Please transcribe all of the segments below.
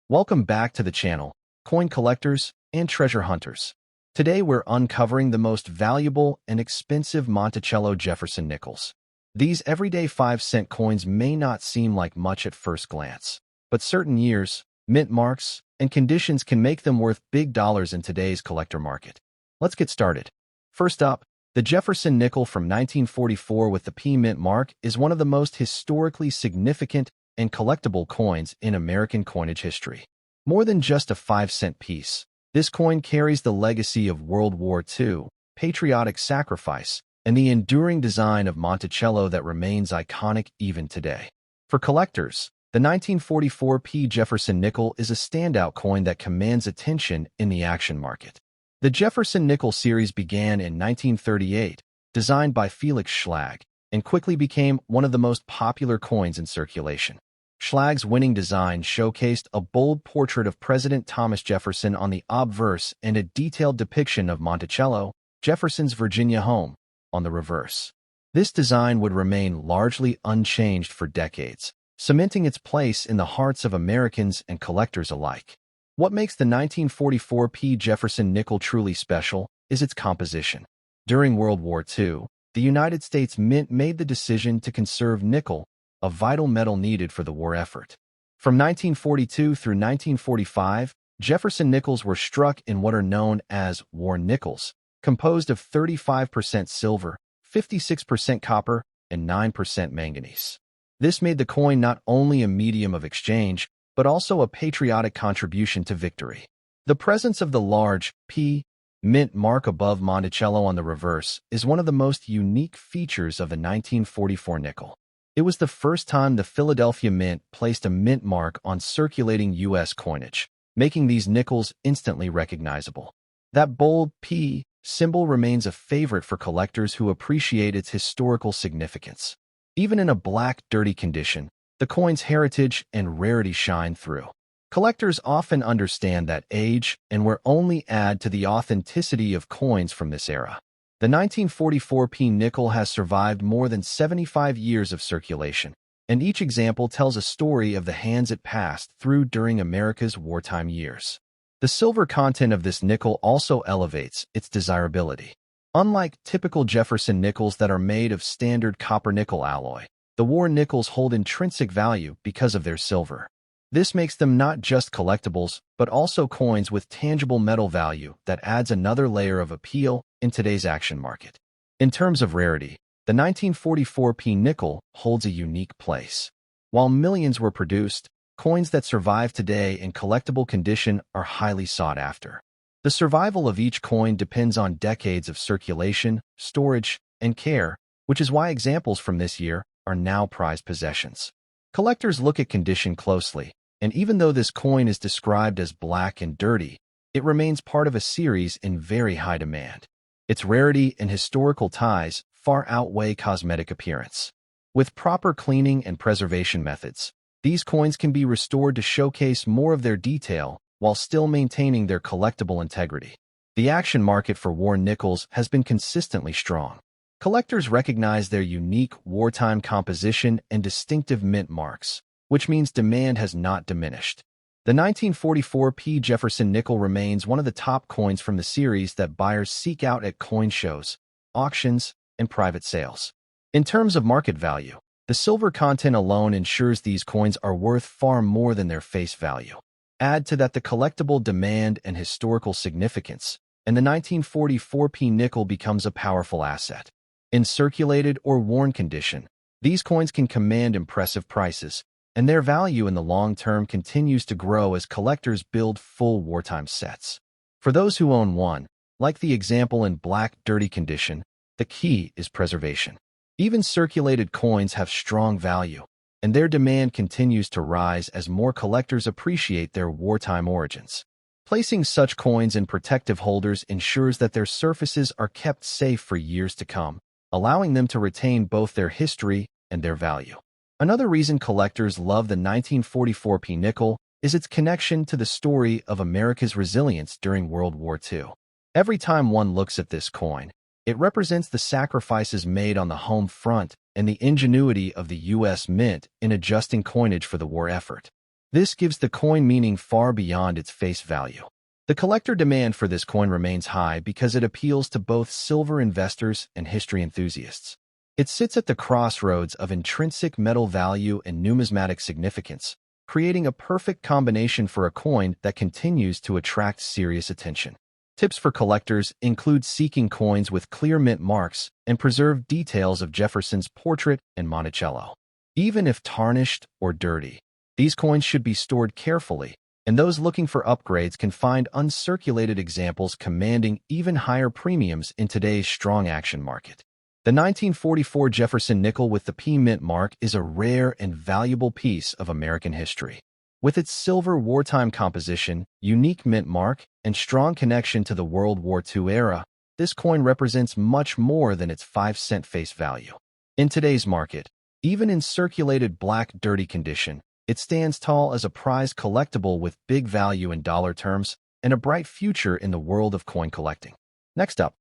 Welcome back to the channel, coin collectors and treasure hunters. Today we're uncovering the most valuable and expensive Monticello Jefferson nickels. These everyday 5-cent coins may not seem like much at first glance, but certain years, mint marks, and conditions can make them worth big dollars in today's collector market. Let's get started. First up, the Jefferson nickel from 1944 with the P mint mark is one of the most historically significant and collectible coins in American coinage history. More than just a 5-cent piece, this coin carries the legacy of World War II, patriotic sacrifice, and the enduring design of Monticello that remains iconic even today. For collectors, the 1944 P Jefferson nickel is a standout coin that commands attention in the action market. The Jefferson nickel series began in 1938, designed by Felix Schlag, and quickly became one of the most popular coins in circulation. Schlag's winning design showcased a bold portrait of President Thomas Jefferson on the obverse and a detailed depiction of Monticello, Jefferson's Virginia home, on the reverse. This design would remain largely unchanged for decades, cementing its place in the hearts of Americans and collectors alike. What makes the 1944 P Jefferson nickel truly special is its composition. During World War II, the United States Mint made the decision to conserve nickel, a vital metal needed for the war effort. From 1942 through 1945, Jefferson nickels were struck in what are known as war nickels, composed of 35% silver, 56% copper, and 9% manganese. This made the coin not only a medium of exchange, but also a patriotic contribution to victory. The presence of the large P mint mark above Monticello on the reverse is one of the most unique features of the 1944 nickel. It was the first time the Philadelphia Mint placed a mint mark on circulating U.S. coinage, making these nickels instantly recognizable. That bold P symbol remains a favorite for collectors who appreciate its historical significance. Even in a black, dirty condition, the coin's heritage and rarity shine through. Collectors often understand that age and will only add to the authenticity of coins from this era. The 1944 P nickel has survived more than 75 years of circulation, and each example tells a story of the hands it passed through during America's wartime years. The silver content of this nickel also elevates its desirability. Unlike typical Jefferson nickels that are made of standard copper-nickel alloy, the war nickels hold intrinsic value because of their silver. This makes them not just collectibles, but also coins with tangible metal value that adds another layer of appeal in today's action market. In terms of rarity, the 1944 P nickel holds a unique place. While millions were produced, coins that survive today in collectible condition are highly sought after. The survival of each coin depends on decades of circulation, storage, and care, which is why examples from this year are now prized possessions. Collectors look at condition closely, and even though this coin is described as black and dirty, it remains part of a series in very high demand. Its rarity and historical ties far outweigh cosmetic appearance. With proper cleaning and preservation methods, these coins can be restored to showcase more of their detail while still maintaining their collectible integrity. The action market for war nickels has been consistently strong. Collectors recognize their unique wartime composition and distinctive mint marks, which means demand has not diminished. The 1944 P Jefferson nickel remains one of the top coins from the series that buyers seek out at coin shows, auctions, and private sales. In terms of market value, the silver content alone ensures these coins are worth far more than their face value. Add to that the collectible demand and historical significance, and the 1944 P nickel becomes a powerful asset. In circulated or worn condition, these coins can command impressive prices, and their value in the long term continues to grow as collectors build full wartime sets. For those who own one, like the example in black, dirty condition, the key is preservation. Even circulated coins have strong value, and their demand continues to rise as more collectors appreciate their wartime origins. Placing such coins in protective holders ensures that their surfaces are kept safe for years to come, allowing them to retain both their history and their value. Another reason collectors love the 1944 P nickel is its connection to the story of America's resilience during World War II. Every time one looks at this coin, it represents the sacrifices made on the home front and the ingenuity of the U.S. Mint in adjusting coinage for the war effort. This gives the coin meaning far beyond its face value. The collector demand for this coin remains high because it appeals to both silver investors and history enthusiasts. It sits at the crossroads of intrinsic metal value and numismatic significance, creating a perfect combination for a coin that continues to attract serious attention. Tips for collectors include seeking coins with clear mint marks and preserved details of Jefferson's portrait and Monticello. Even if tarnished or dirty, these coins should be stored carefully, and those looking for upgrades can find uncirculated examples commanding even higher premiums in today's strong action market. The 1944 Jefferson nickel with the P mint mark is a rare and valuable piece of American history. With its silver wartime composition, unique mint mark, and strong connection to the World War II era, this coin represents much more than its 5-cent face value. In today's market, even in circulated black dirty condition, it stands tall as a prized collectible with big value in dollar terms and a bright future in the world of coin collecting. Next up,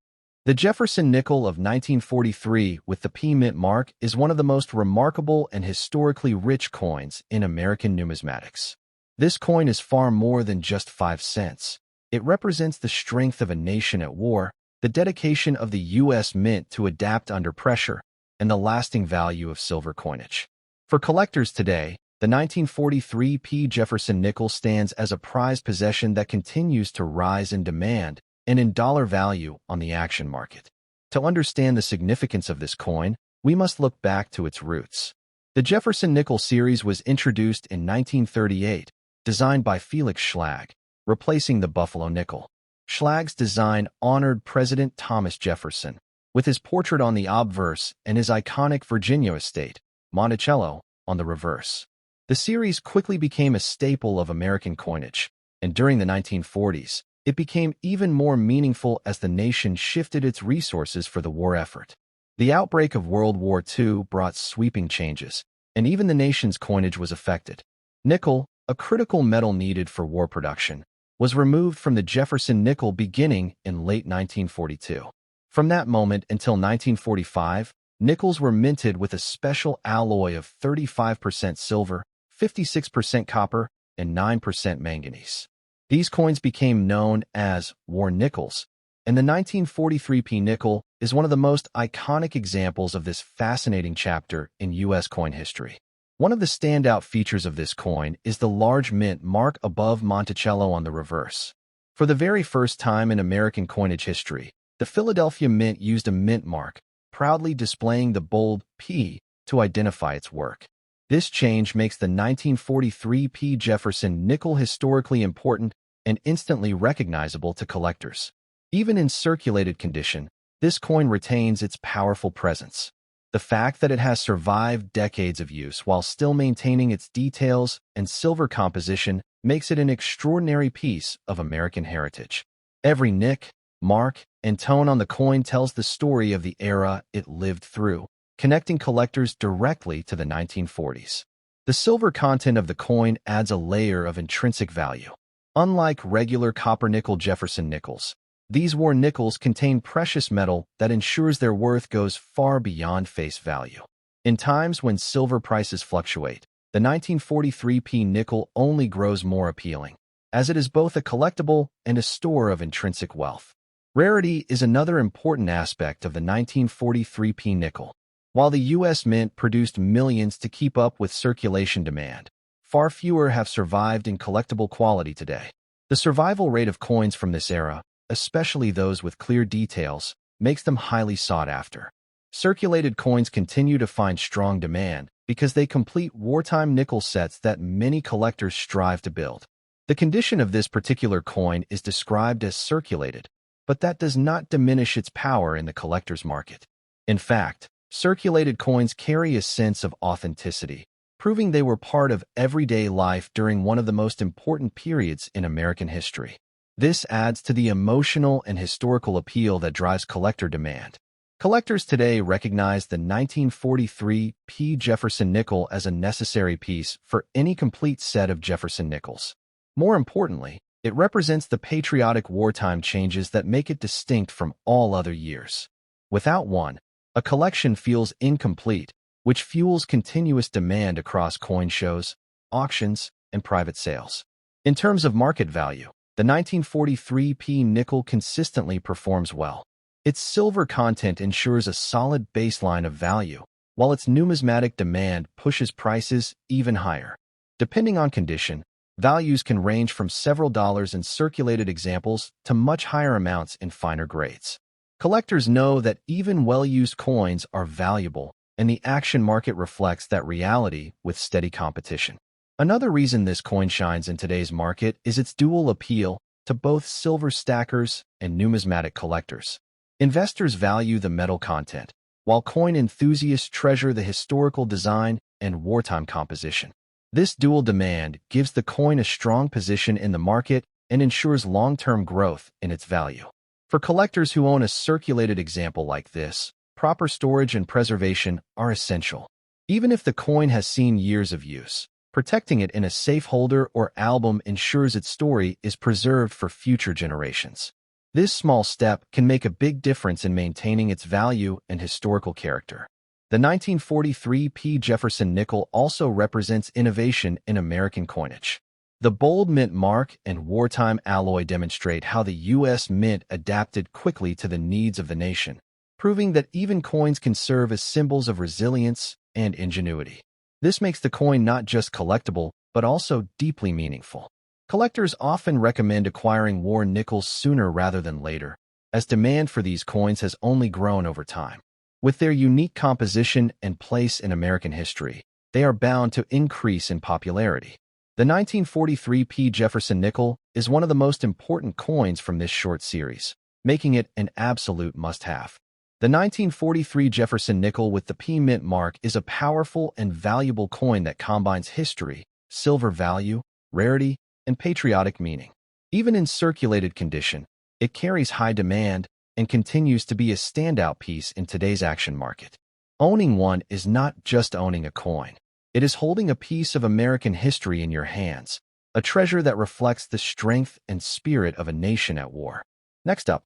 the Jefferson nickel of 1943 with the P mint mark is one of the most remarkable and historically rich coins in American numismatics. This coin is far more than just 5 cents. It represents the strength of a nation at war, the dedication of the U.S. Mint to adapt under pressure, and the lasting value of silver coinage. For collectors today, the 1943 P. Jefferson nickel stands as a prized possession that continues to rise in demand and in dollar value on the action market. To understand the significance of this coin, we must look back to its roots. The Jefferson nickel series was introduced in 1938, designed by Felix Schlag, replacing the Buffalo nickel. Schlag's design honored President Thomas Jefferson, with his portrait on the obverse and his iconic Virginia estate, Monticello, on the reverse. The series quickly became a staple of American coinage, and during the 1940s, it became even more meaningful as the nation shifted its resources for the war effort. The outbreak of World War II brought sweeping changes, and even the nation's coinage was affected. Nickel, a critical metal needed for war production, was removed from the Jefferson nickel beginning in late 1942. From that moment until 1945, nickels were minted with a special alloy of 35% silver, 56% copper, and 9% manganese. These coins became known as war nickels, and the 1943 P nickel is one of the most iconic examples of this fascinating chapter in U.S. coin history. One of the standout features of this coin is the large mint mark above Monticello on the reverse. For the very first time in American coinage history, the Philadelphia Mint used a mint mark, proudly displaying the bold P to identify its work. This change makes the 1943 P. Jefferson nickel historically important and instantly recognizable to collectors. Even in circulated condition, this coin retains its powerful presence. The fact that it has survived decades of use while still maintaining its details and silver composition makes it an extraordinary piece of American heritage. Every nick, mark, and tone on the coin tells the story of the era it lived through, connecting collectors directly to the 1940s. The silver content of the coin adds a layer of intrinsic value. Unlike regular copper-nickel Jefferson nickels, these war nickels contain precious metal that ensures their worth goes far beyond face value. In times when silver prices fluctuate, the 1943 P nickel only grows more appealing, as it is both a collectible and a store of intrinsic wealth. Rarity is another important aspect of the 1943 P nickel. While the U.S. Mint produced millions to keep up with circulation demand, far fewer have survived in collectible quality today. The survival rate of coins from this era, especially those with clear details, makes them highly sought after. Circulated coins continue to find strong demand because they complete wartime nickel sets that many collectors strive to build. The condition of this particular coin is described as circulated, but that does not diminish its power in the collector's market. In fact, circulated coins carry a sense of authenticity, proving they were part of everyday life during one of the most important periods in American history. This adds to the emotional and historical appeal that drives collector demand. Collectors today recognize the 1943 P. Jefferson nickel as a necessary piece for any complete set of Jefferson nickels. More importantly, it represents the patriotic wartime changes that make it distinct from all other years. Without one, a collection feels incomplete, which fuels continuous demand across coin shows, auctions, and private sales. In terms of market value, the 1943p nickel consistently performs well. Its silver content ensures a solid baseline of value, while its numismatic demand pushes prices even higher. Depending on condition, values can range from several dollars in circulated examples to much higher amounts in finer grades. Collectors know that even well-used coins are valuable, and the action market reflects that reality with steady competition. Another reason this coin shines in today's market is its dual appeal to both silver stackers and numismatic collectors. Investors value the metal content, while coin enthusiasts treasure the historical design and wartime composition. This dual demand gives the coin a strong position in the market and ensures long-term growth in its value. For collectors who own a circulated example like this, proper storage and preservation are essential. Even if the coin has seen years of use, protecting it in a safe holder or album ensures its story is preserved for future generations. This small step can make a big difference in maintaining its value and historical character. The 1943p Jefferson nickel also represents innovation in American coinage. The bold mint mark and wartime alloy demonstrate how the U.S. Mint adapted quickly to the needs of the nation, proving that even coins can serve as symbols of resilience and ingenuity. This makes the coin not just collectible, but also deeply meaningful. Collectors often recommend acquiring war nickels sooner rather than later, as demand for these coins has only grown over time. With their unique composition and place in American history, they are bound to increase in popularity. The 1943p Jefferson nickel is one of the most important coins from this short series, making it an absolute must-have. The 1943 Jefferson nickel with the P mint mark is a powerful and valuable coin that combines history, silver value, rarity, and patriotic meaning. Even in circulated condition, it carries high demand and continues to be a standout piece in today's action market. Owning one is not just owning a coin. It is holding a piece of American history in your hands, a treasure that reflects the strength and spirit of a nation at war. Next up,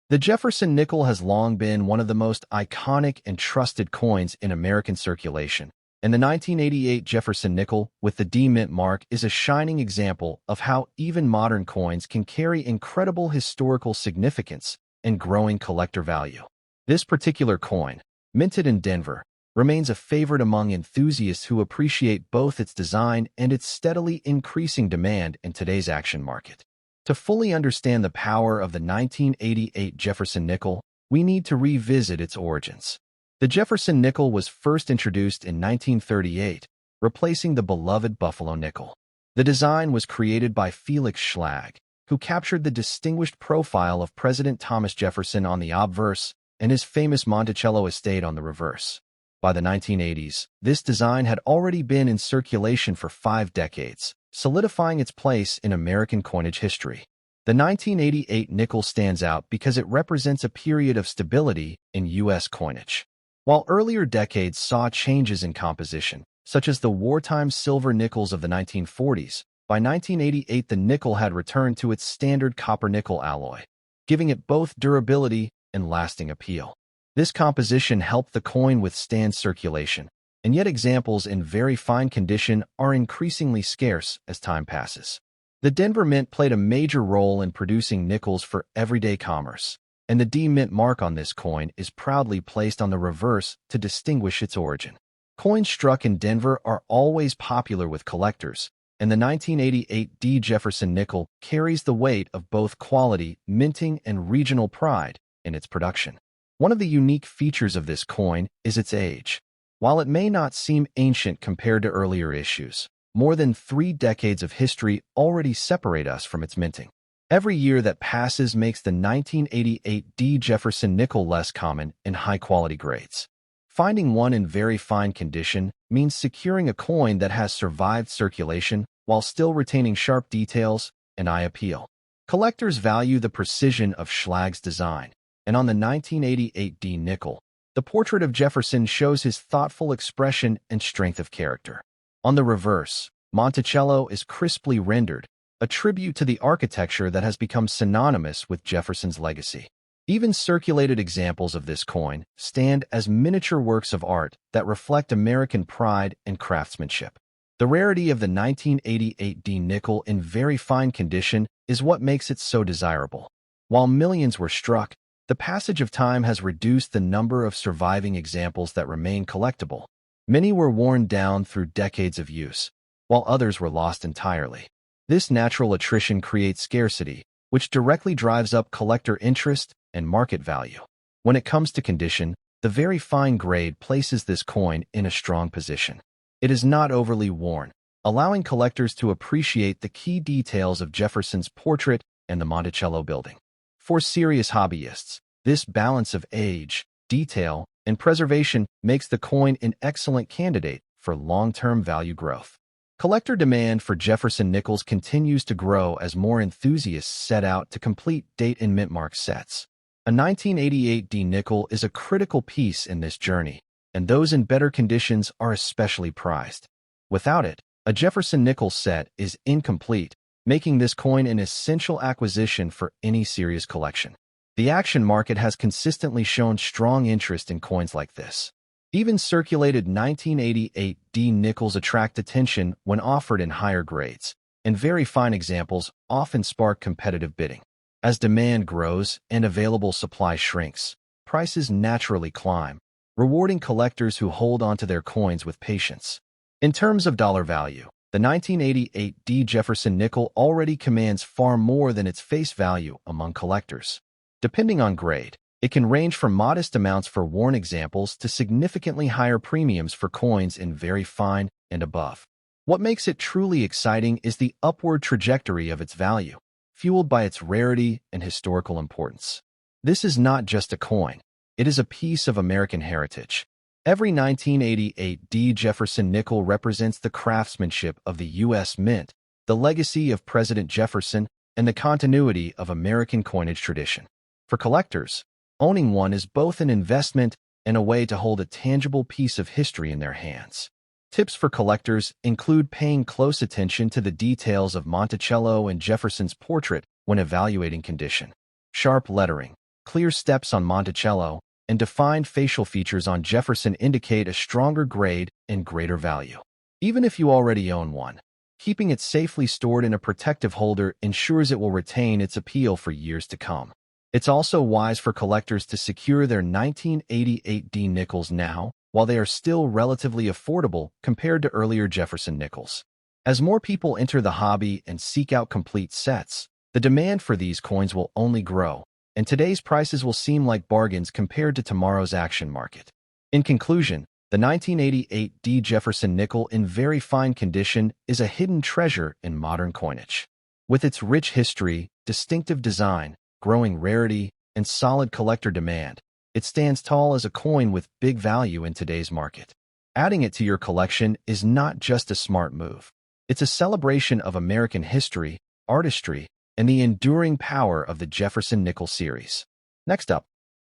the Jefferson nickel has long been one of the most iconic and trusted coins in American circulation, and the 1988 Jefferson nickel with the D mint mark is a shining example of how even modern coins can carry incredible historical significance and growing collector value. This particular coin, minted in Denver, remains a favorite among enthusiasts who appreciate both its design and its steadily increasing demand in today's action market. To fully understand the power of the 1988 Jefferson nickel, we need to revisit its origins. The Jefferson nickel was first introduced in 1938, replacing the beloved Buffalo nickel. The design was created by Felix Schlag, who captured the distinguished profile of President Thomas Jefferson on the obverse and his famous Monticello estate on the reverse. By the 1980s, this design had already been in circulation for 5 decades, solidifying its place in American coinage history. The 1988 nickel stands out because it represents a period of stability in U.S. coinage. While earlier decades saw changes in composition, such as the wartime silver nickels of the 1940s, by 1988 the nickel had returned to its standard copper-nickel alloy, giving it both durability and lasting appeal. This composition helped the coin withstand circulation, and yet examples in very fine condition are increasingly scarce as time passes. The Denver Mint played a major role in producing nickels for everyday commerce, and the D Mint mark on this coin is proudly placed on the reverse to distinguish its origin. Coins struck in Denver are always popular with collectors, and the 1988 D Jefferson nickel carries the weight of both quality, minting, and regional pride in its production. One of the unique features of this coin is its age. While it may not seem ancient compared to earlier issues, more than 3 decades of history already separate us from its minting. Every year that passes makes the 1988 D Jefferson nickel less common in high-quality grades. Finding one in very fine condition means securing a coin that has survived circulation while still retaining sharp details and eye appeal. Collectors value the precision of Schlag's design, and on the 1988 D nickel, the portrait of Jefferson shows his thoughtful expression and strength of character. On the reverse, Monticello is crisply rendered, a tribute to the architecture that has become synonymous with Jefferson's legacy. Even circulated examples of this coin stand as miniature works of art that reflect American pride and craftsmanship. The The rarity of the 1988 D nickel in very fine condition is what makes it so desirable. While millions were struck, the passage of time has reduced the number of surviving examples that remain collectible. Many were worn down through decades of use, while others were lost entirely. This natural attrition creates scarcity, which directly drives up collector interest and market value. When it comes to condition, the very fine grade places this coin in a strong position. It is not overly worn, allowing collectors to appreciate the key details of Jefferson's portrait and the Monticello building. For serious hobbyists, this balance of age, detail, and preservation makes the coin an excellent candidate for long-term value growth. Collector demand for Jefferson nickels continues to grow as more enthusiasts set out to complete date and mint mark sets. A 1988 D nickel is a critical piece in this journey, and those in better conditions are especially prized. Without it, a Jefferson nickel set is incomplete, making this coin an essential acquisition for any serious collection. The action market has consistently shown strong interest in coins like this. Even circulated 1988 D nickels attract attention when offered in higher grades, and very fine examples often spark competitive bidding. As demand grows and available supply shrinks, prices naturally climb, rewarding collectors who hold onto their coins with patience. In terms of dollar value, the 1988 D Jefferson nickel already commands far more than its face value among collectors. Depending on grade, it can range from modest amounts for worn examples to significantly higher premiums for coins in very fine and above. What makes it truly exciting is the upward trajectory of its value, fueled by its rarity and historical importance. This is not just a coin, it is a piece of American heritage. Every 1988 D Jefferson nickel represents the craftsmanship of the U.S. Mint, the legacy of President Jefferson, and the continuity of American coinage tradition. For collectors, owning one is both an investment and a way to hold a tangible piece of history in their hands. Tips for collectors include paying close attention to the details of Monticello and Jefferson's portrait when evaluating condition. Sharp lettering, clear steps on Monticello, and defined facial features on Jefferson indicate a stronger grade and greater value. Even if you already own one, keeping it safely stored in a protective holder ensures it will retain its appeal for years to come. It's also wise for collectors to secure their 1988 D nickels now, while they are still relatively affordable compared to earlier Jefferson nickels. As more people enter the hobby and seek out complete sets, the demand for these coins will only grow, and today's prices will seem like bargains compared to tomorrow's action market. In conclusion, the 1988 D Jefferson nickel in very fine condition is a hidden treasure in modern coinage. With its rich history, distinctive design, growing rarity, and solid collector demand, it stands tall as a coin with big value in today's market. Adding it to your collection is not just a smart move. It's a celebration of American history, artistry, and the enduring power of the Jefferson nickel series. Next up,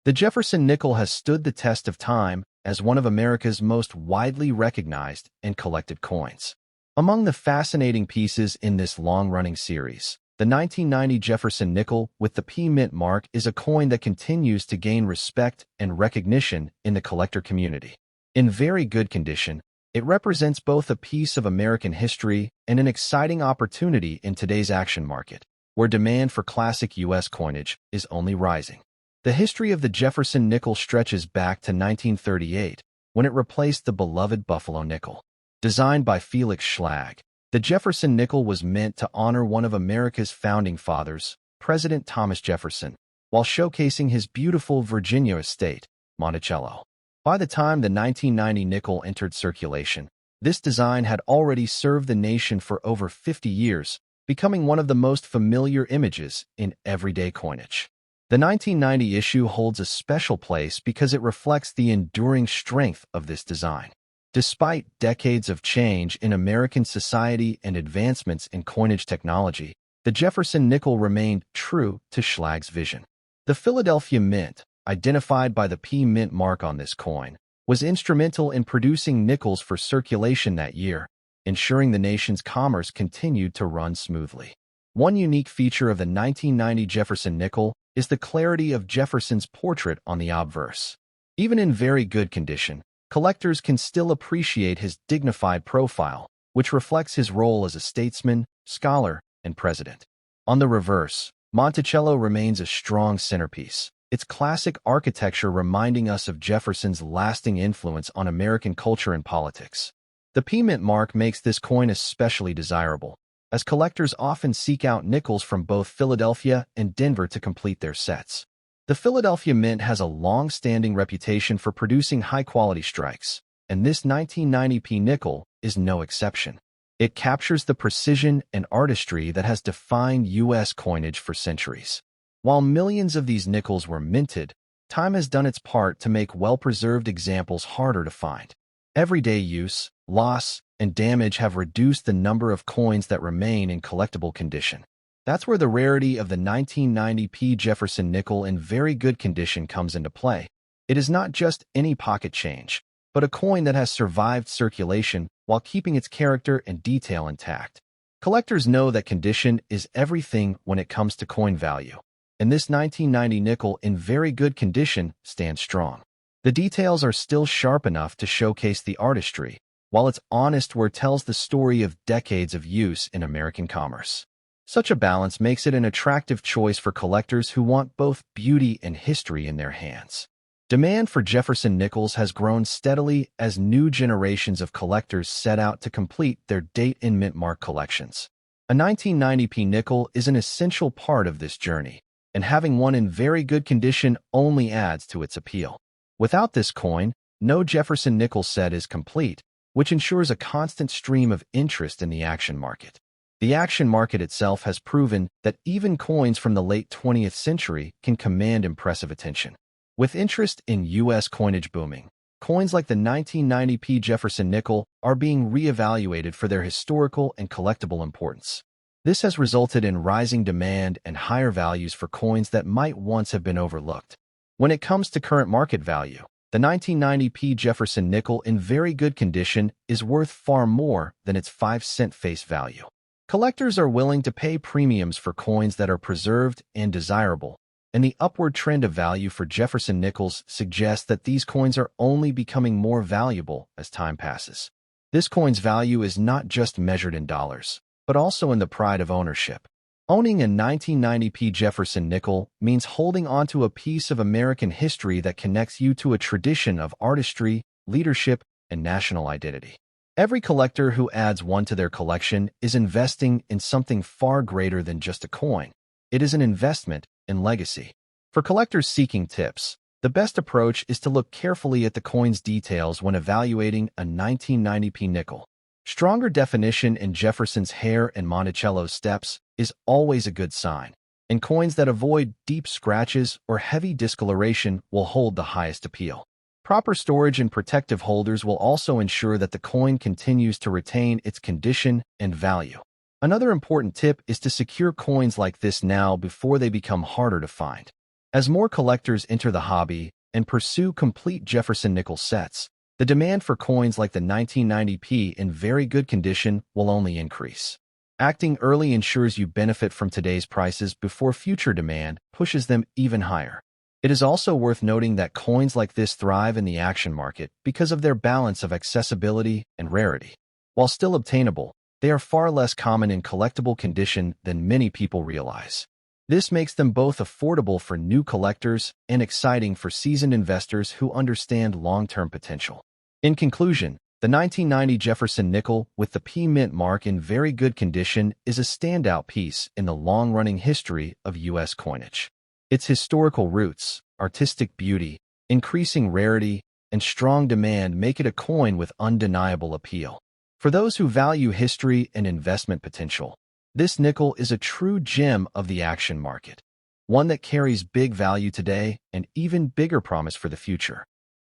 the Jefferson nickel has stood the test of time as one of America's most widely recognized and collected coins. Among the fascinating pieces in this long-running series, the 1990 Jefferson nickel with the P Mint mark is a coin that continues to gain respect and recognition in the collector community. In very good condition, it represents both a piece of American history and an exciting opportunity in today's action market, where demand for classic U.S. coinage is only rising. The history of the Jefferson nickel stretches back to 1938, when it replaced the beloved Buffalo nickel. Designed by Felix Schlag, the Jefferson nickel was meant to honor one of America's founding fathers, President Thomas Jefferson, while showcasing his beautiful Virginia estate, Monticello. By the time the 1990 nickel entered circulation, this design had already served the nation for over 50 years, becoming one of the most familiar images in everyday coinage. The 1990 issue holds a special place because it reflects the enduring strength of this design. Despite decades of change in American society and advancements in coinage technology, the Jefferson nickel remained true to Schlag's vision. The Philadelphia Mint, identified by the P Mint mark on this coin, was instrumental in producing nickels for circulation that year, ensuring the nation's commerce continued to run smoothly. One unique feature of the 1990 Jefferson nickel is the clarity of Jefferson's portrait on the obverse. Even in very good condition, collectors can still appreciate his dignified profile, which reflects his role as a statesman, scholar, and president. On the reverse, Monticello remains a strong centerpiece, its classic architecture reminding us of Jefferson's lasting influence on American culture and politics. The P-Mint mark makes this coin especially desirable, as collectors often seek out nickels from both Philadelphia and Denver to complete their sets. The Philadelphia Mint has a long-standing reputation for producing high-quality strikes, and this 1990p nickel is no exception. It captures the precision and artistry that has defined U.S. coinage for centuries. While millions of these nickels were minted, time has done its part to make well-preserved examples harder to find. Everyday use, loss, and damage have reduced the number of coins that remain in collectible condition. That's where the rarity of the 1990p Jefferson nickel in very good condition comes into play. It is not just any pocket change, but a coin that has survived circulation while keeping its character and detail intact. Collectors know that condition is everything when it comes to coin value, and this 1990 nickel in very good condition stands strong. The details are still sharp enough to showcase the artistry, while it's honest where it tells the story of decades of use in American commerce. Such a balance makes it an attractive choice for collectors who want both beauty and history in their hands. Demand for Jefferson nickels has grown steadily as new generations of collectors set out to complete their date and mint mark collections. A 1990p nickel is an essential part of this journey, and having one in very good condition only adds to its appeal. Without this coin, no Jefferson nickel set is complete, which ensures a constant stream of interest in the action market. The action market itself has proven that even coins from the late 20th century can command impressive attention. With interest in U.S. coinage booming, coins like the 1990p Jefferson nickel are being reevaluated for their historical and collectible importance. This has resulted in rising demand and higher values for coins that might once have been overlooked. When it comes to current market value, the 1990p Jefferson nickel in very good condition is worth far more than its 5-cent face value. Collectors are willing to pay premiums for coins that are preserved and desirable, and the upward trend of value for Jefferson nickels suggests that these coins are only becoming more valuable as time passes. This coin's value is not just measured in dollars, but also in the pride of ownership. Owning a 1990p Jefferson nickel means holding onto a piece of American history that connects you to a tradition of artistry, leadership, and national identity. Every collector who adds one to their collection is investing in something far greater than just a coin. It is an investment in legacy. For collectors seeking tips, the best approach is to look carefully at the coin's details when evaluating a 1990p nickel. Stronger definition in Jefferson's hair and Monticello's steps is always a good sign, and coins that avoid deep scratches or heavy discoloration will hold the highest appeal. Proper storage and protective holders will also ensure that the coin continues to retain its condition and value. Another important tip is to secure coins like this now before they become harder to find. As more collectors enter the hobby and pursue complete Jefferson nickel sets, the demand for coins like the 1990p in very good condition will only increase. Acting early ensures you benefit from today's prices before future demand pushes them even higher. It is also worth noting that coins like this thrive in the action market because of their balance of accessibility and rarity. While still obtainable, they are far less common in collectible condition than many people realize. This makes them both affordable for new collectors and exciting for seasoned investors who understand long-term potential. In conclusion, the 1990 Jefferson nickel with the P-Mint mark in very good condition is a standout piece in the long-running history of U.S. coinage. Its historical roots, artistic beauty, increasing rarity, and strong demand make it a coin with undeniable appeal. For those who value history and investment potential, this nickel is a true gem of the action market, one that carries big value today and even bigger promise for the future.